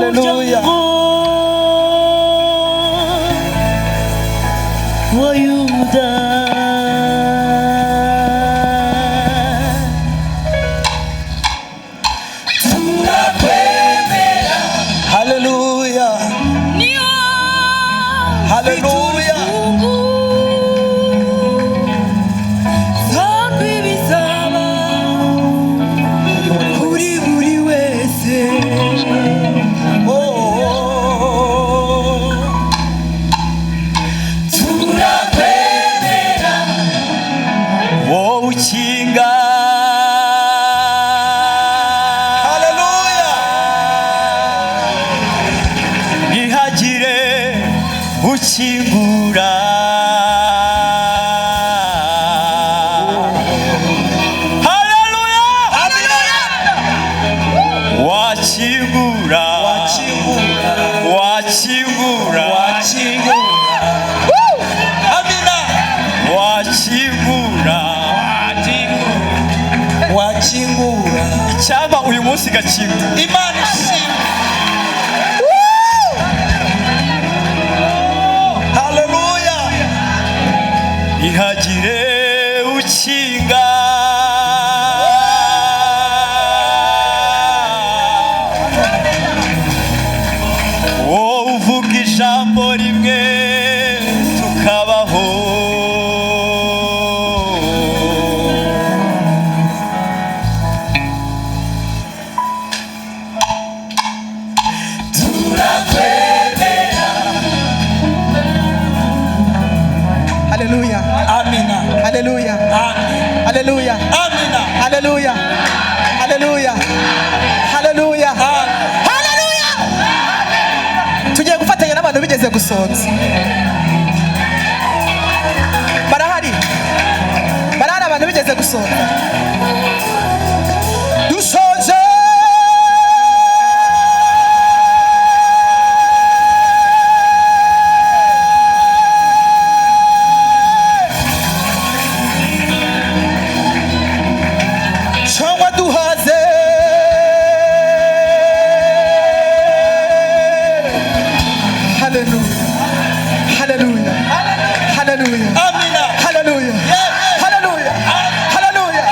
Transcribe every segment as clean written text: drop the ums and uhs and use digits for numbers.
Haleluya. Wa Yuda. Haleluya. Haleluya. Kuri buri wese. Turakwemera wowe ukinga. Haleluya. Ntihagire ukingura. Haleluya. Wakingura. Wakingura. Amina. Wakingura. Icyaba uyu munsi gakingura. Imana ishimwe. Haleluya. Ihagire ukinga. Wowe uvuga ijambo rimwe tukabaho. Turakwemera. Haleluya. Amina. Haleluya. Amen. Haleluya. Amina. Haleluya. Haleluya. Haleluya. Haleluya. Tugiye gufatanya n'abantu bigeze gusonza. Barahari abantu bigeze gusonza. Dusonze. Cyangwa duhaze. Haleluya. Haleluya. Haleluya. Amina. Haleluya. Haleluya. Haleluya.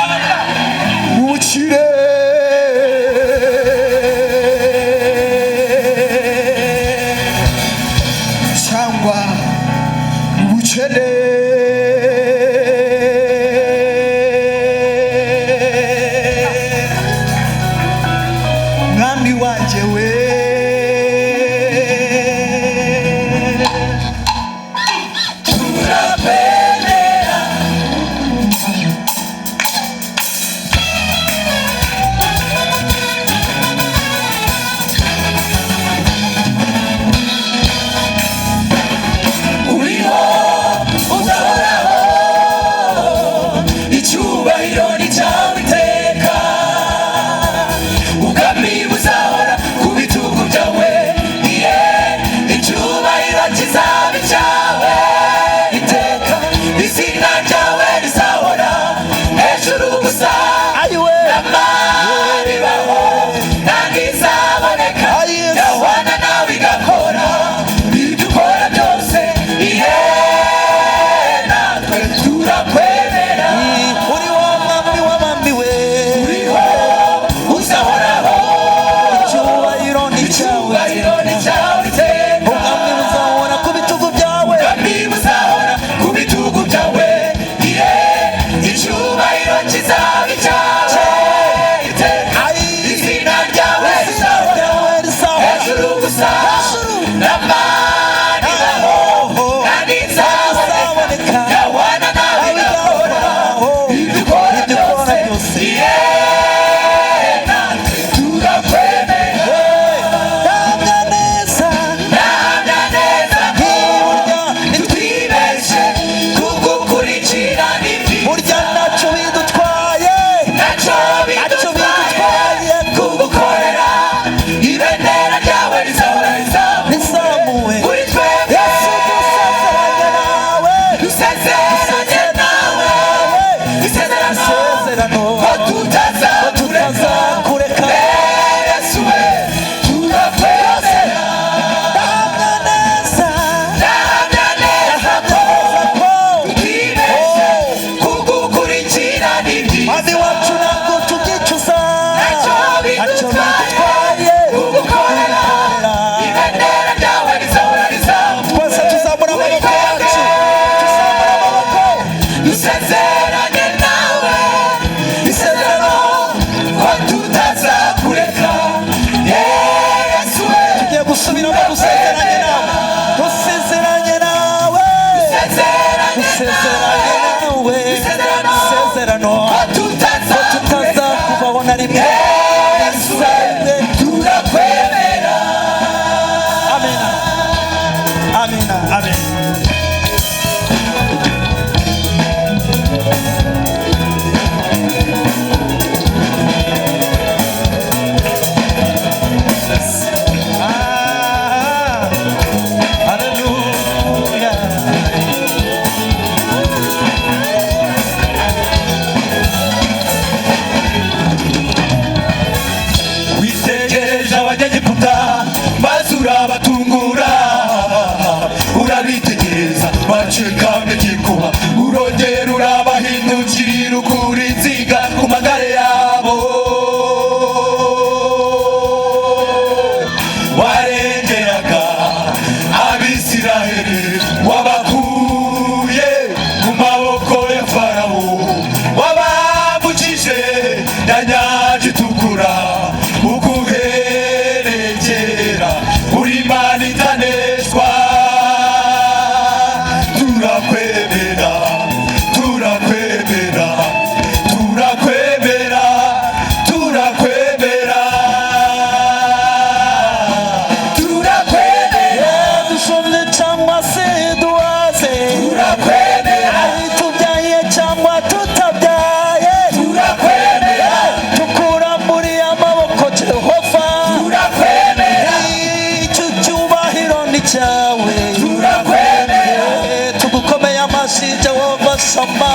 basama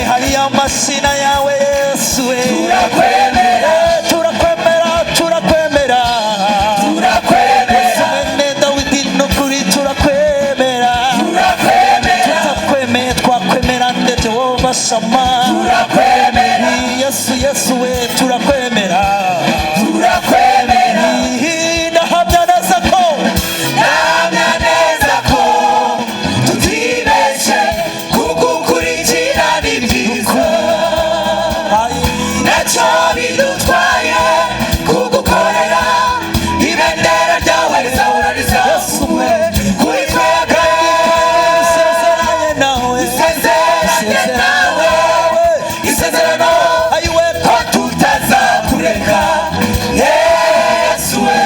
hariya amashina yawe Yesu we turakwemera Mwene Dawidi no kuri turakwemera tutakwemeye twakwemera nde Jehova Shama Yesu we turakwemera ndahamya neza ko tutibeshye kugukurikira ni byiza ntacyo bidutwaye kugukorera ibendera ryawe rizahora rizamuwe kuri twebwe isezerano ayiwe ko tutazakureka Yesu we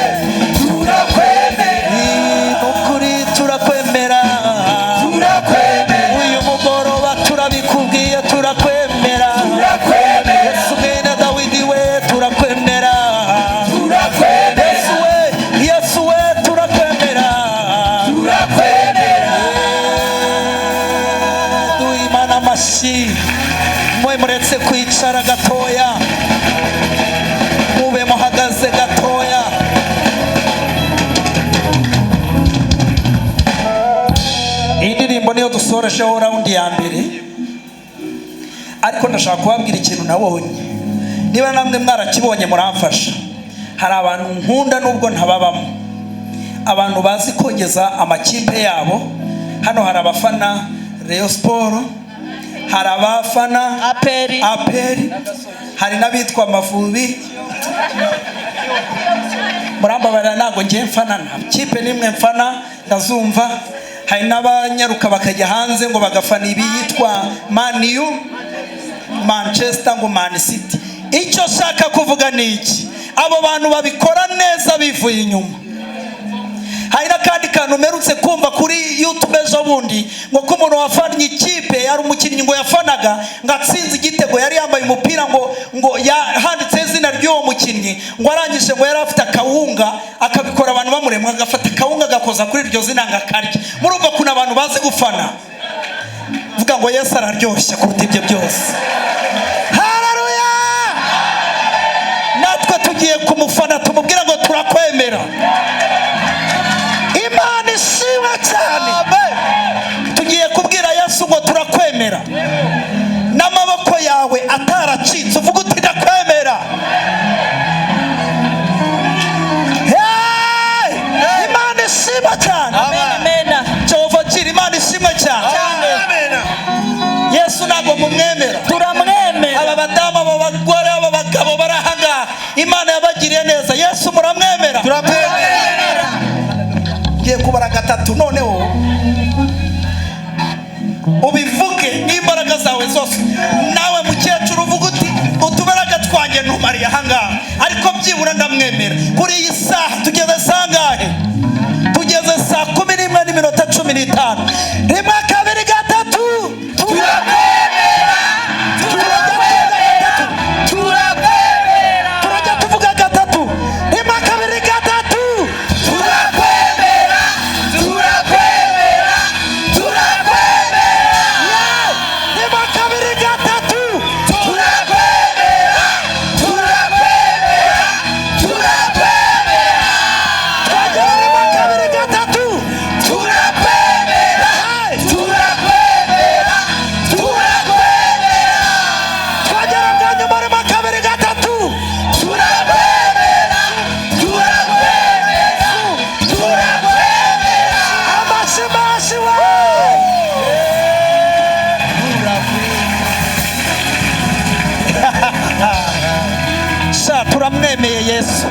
turakwemera nukuri turakwemera uyu mugoroba turabikubwiye turakwemera Yesu mwene Dawidi we turakwemera Yesu we turakwemera duhimana amashyi mwe muretse kwicara gatoya mube muhagaze gatoya iyi ndirimbo niyo dusoresheho raundi ya mbere ariko ndashaka kubabwira ikintu nabonye niba namwe mwarakibonye muramfasha hari abantu nkunda nubwo ntababamo abantu bazi kogeza amakipe yabo hano hari abafana Rayon Sport hari abafana Aperi hari n'abitwa Amavubi murambabarira ntabwo ngiye mfana nta kipe nimwe mfana ndazumva hari n'abanyaruka bakajya hanze ngo bagafana ibiyitwa Man U Manchester ngo Man City icyo shaka kuvuga ni iki abo bantu babikora neza bivuye inyuma hari n'akandi kantu merutse kumva kuri YouTube ejo bundi ngo ko umuntu wafanye ikipe yari umukinnyi ngo yafanaga ngo atsinze igitego yari yambaye umupira ngo handitse izina ry'uwo mukinnyi ngo arangije ngo yari afite akawunga akabikora abantu bamuremwa agafata akawunga agakoza kuri iryo zina ngo akarya murumva kuna abantu bazi gufana vuga ngo Yesu araryoshye kuruta ibyo byose haleluya natwe tugiye kumufana tumubwira ngo turakwemera Imana ishimwe cyane tugiye kubwira Yesu ngo turakwemera n'amaboko yawe ataracitse uvuga uti ndakwemera Imana ishimwe cyane Jehova Jire Imana ishimwe cyane Yesu ntabwo mumwemera turamwemera aba badamu aba bagore aba bagabo barahanga Imana yabagiriye neza Yesu muramwemera turamwemera ngiye kubara gatatu noneho ubivuge n'imbaraga zawe zose nawe mukecuru uvuga uti utubaraga twanjye ntumariye ahangaha ariko byibura ndamwemera kuri iyi saha tugeze sangahe tugeze saa 11:15 rimwe kabiri gatatu turakwemera turajya tuvuga gatatu rimwe kabiri gatatu turakwemera rimwe kabiri gatatu turakwemera twagera rimwe kabiri gatatu turakwemera twagera bwa nyuma rimwe kabiri gatatu amashi we sha turamwemeye Yesu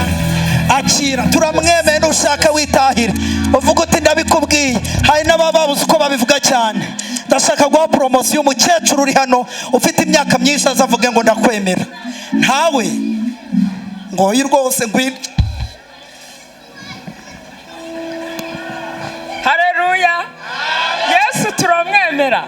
akira turamwemeye nushaka witahira uvuga uti ndabikubwiye hari n'abababuze uko babivuga cyane ndashaka guha promosiyo umukecuru uri hano ufite imyaka myinshi azavuge ngo ndakwemera ntawe ngo yi rwose ngwino Haleluya Yesu turamwemera.